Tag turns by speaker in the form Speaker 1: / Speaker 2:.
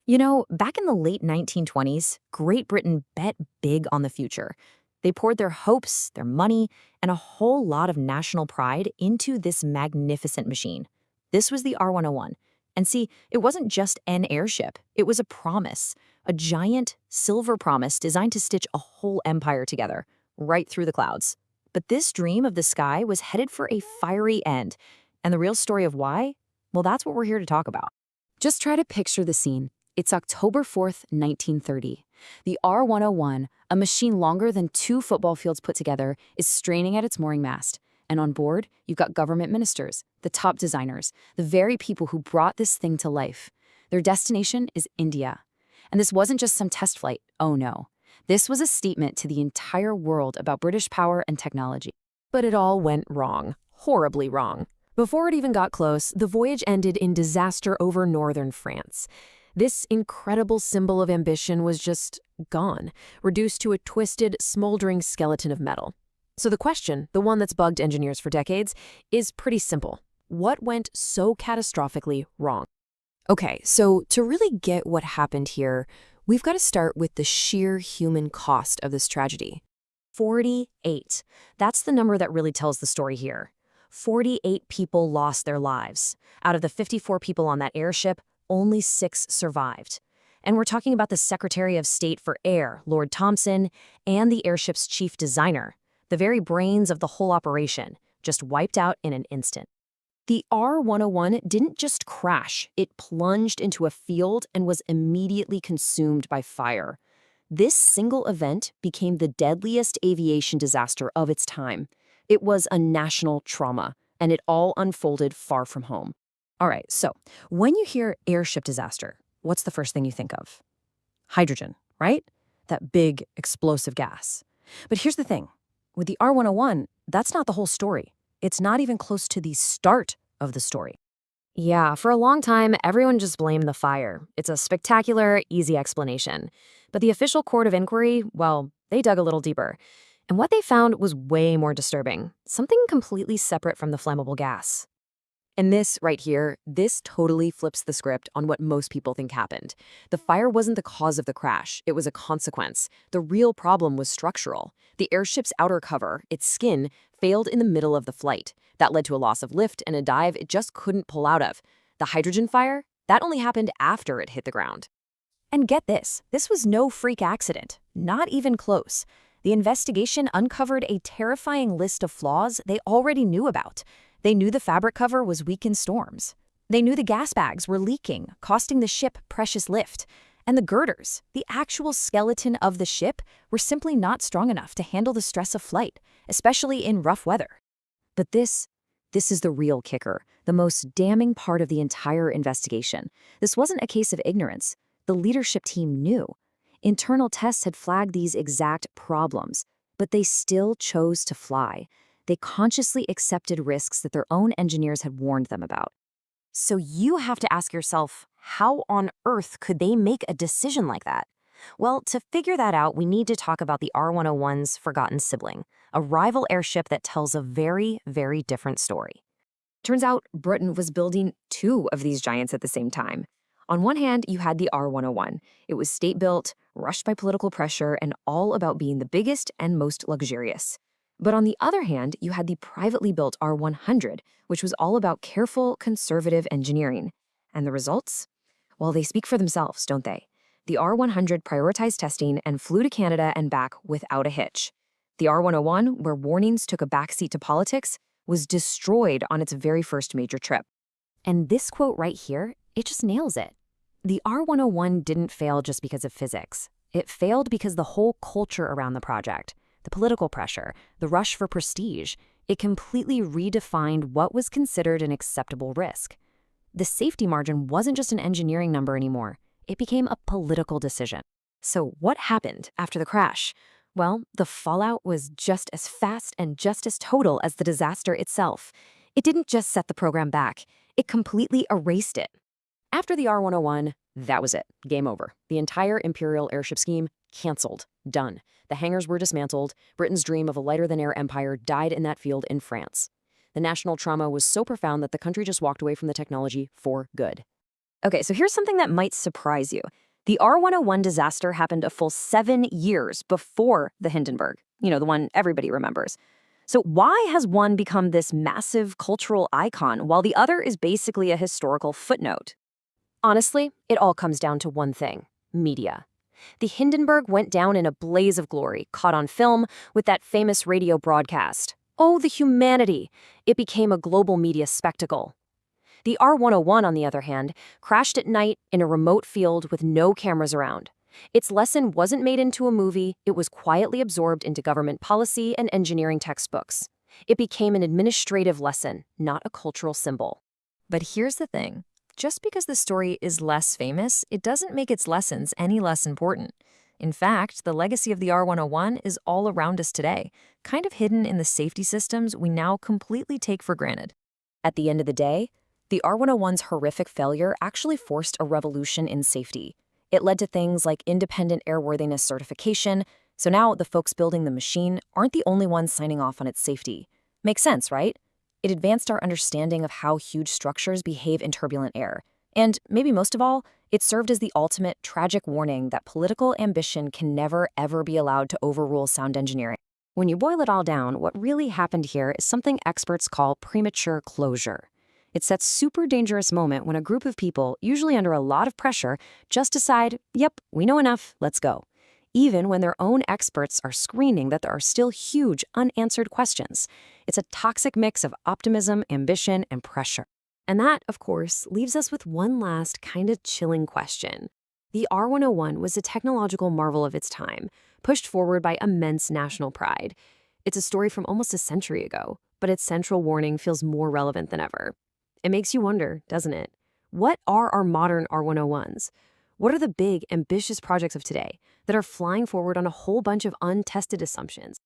Speaker 1: Back in the late 1920s, Great Britain bet big on the future. They poured their hopes, their money, and a whole lot of national pride into this magnificent machine. This was the R-101. And see, it wasn't just an airship, it was a promise, a giant silver promise designed to stitch a whole empire together, right through the clouds. But this dream of the sky was headed for a fiery end. And the real story of why? Well, that's what we're here to talk about.
Speaker 2: Just try to picture the scene. It's October 4th, 1930. The R-101, a machine longer than two football fields put together, is straining at its mooring mast. And on board, you've got government ministers, the top designers, the very people who brought this thing to life. Their destination is India. And this wasn't just some test flight. Oh no. This was a statement to the entire world about British power and technology.
Speaker 3: But it all went wrong. Horribly wrong. Before it even got close, the voyage ended in disaster over northern France. This incredible symbol of ambition was just gone, reduced to a twisted, smoldering skeleton of metal. So the question, the one that's bugged engineers for decades, is pretty simple. What went so catastrophically wrong? Okay, so to really get what happened here, we've got to start with the sheer human cost of this tragedy.
Speaker 1: 48. That's the number that really tells the story here. 48 people lost their lives. Out of the 54 people on that airship, only 6 survived. And we're talking about the Secretary of State for Air, Lord Thomson, and the airship's chief designer, the very brains of the whole operation, just wiped out in an instant. The R-101 didn't just crash, it plunged into a field and was immediately consumed by fire. This single event became the deadliest aviation disaster of its time. It was a national trauma, and it all unfolded far from home. All right, so when you hear airship disaster, what's the first thing you think of? Hydrogen, right? That big, explosive gas. But here's the thing. With the R-101, that's not the whole story. It's not even close to the start of the story. Yeah, for a long time, everyone just blamed the fire. It's a spectacular, easy explanation. But the official court of inquiry, well, they dug a little deeper. And what they found was way more disturbing, something completely separate from the flammable gas. And this right here, this totally flips the script on what most people think happened. The fire wasn't the cause of the crash, it was a consequence. The real problem was structural. The airship's outer cover, its skin, failed in the middle of the flight. That led to a loss of lift and a dive it just couldn't pull out of. The hydrogen fire, that only happened after it hit the ground. And get this was no freak accident, not even close. The investigation uncovered a terrifying list of flaws they already knew about. They knew the fabric cover was weak in storms. They knew the gas bags were leaking, costing the ship precious lift. And the girders, the actual skeleton of the ship, were simply not strong enough to handle the stress of flight, especially in rough weather. But this is the real kicker, the most damning part of the entire investigation. This wasn't a case of ignorance. The leadership team knew. Internal tests had flagged these exact problems, but they still chose to fly. They consciously accepted risks that their own engineers had warned them about. So you have to ask yourself, how on earth could they make a decision like that? Well, to figure that out, we need to talk about the R-101's forgotten sibling, a rival airship that tells a very, very different story. Turns out Britain was building 2 of these giants at the same time. On one hand, you had the R-101. It was state-built, rushed by political pressure, and all about being the biggest and most luxurious. But on the other hand, you had the privately built R-100, which was all about careful, conservative engineering. And the results? Well, they speak for themselves, don't they? The R-100 prioritized testing and flew to Canada and back without a hitch. The R-101, where warnings took a backseat to politics, was destroyed on its very first major trip. And this quote right here, it just nails it. The R-101 didn't fail just because of physics. It failed because the whole culture around the project, the political pressure, the rush for prestige, it completely redefined what was considered an acceptable risk. The safety margin wasn't just an engineering number anymore. It became a political decision. So what happened after the crash? Well, the fallout was just as fast and just as total as the disaster itself. It didn't just set the program back. It completely erased it. After the R-101, that was it. Game over. The entire Imperial airship scheme canceled. Done. The hangars were dismantled. Britain's dream of a lighter-than-air empire died in that field in France. The national trauma was so profound that the country just walked away from the technology for good. Okay, so here's something that might surprise you. The R101 disaster happened a full 7 years before the Hindenburg, the one everybody remembers. So why has one become this massive cultural icon while the other is basically a historical footnote?
Speaker 3: Honestly, it all comes down to one thing: media. The Hindenburg went down in a blaze of glory, caught on film with that famous radio broadcast. Oh, the humanity! It became a global media spectacle. The R101, on the other hand, crashed at night in a remote field with no cameras around. Its lesson wasn't made into a movie, it was quietly absorbed into government policy and engineering textbooks. It became an administrative lesson, not a cultural symbol.
Speaker 1: But here's the thing. Just because the story is less famous, it doesn't make its lessons any less important. In fact, the legacy of the R101 is all around us today, kind of hidden in the safety systems we now completely take for granted. At the end of the day, the R101's horrific failure actually forced a revolution in safety. It led to things like independent airworthiness certification, so now the folks building the machine aren't the only ones signing off on its safety. Makes sense, right? It advanced our understanding of how huge structures behave in turbulent air. And maybe most of all, it served as the ultimate tragic warning that political ambition can never, ever be allowed to overrule sound engineering. When you boil it all down, what really happened here is something experts call premature closure. It's that super dangerous moment when a group of people, usually under a lot of pressure, just decide, yep, we know enough, let's go. Even when their own experts are screaming that there are still huge unanswered questions. It's a toxic mix of optimism, ambition, and pressure. And that, of course, leaves us with one last kind of chilling question. The R101 was a technological marvel of its time, pushed forward by immense national pride. It's a story from almost a century ago, but its central warning feels more relevant than ever. It makes you wonder, doesn't it? What are our modern R101s? What are the big, ambitious projects of today that are flying forward on a whole bunch of untested assumptions?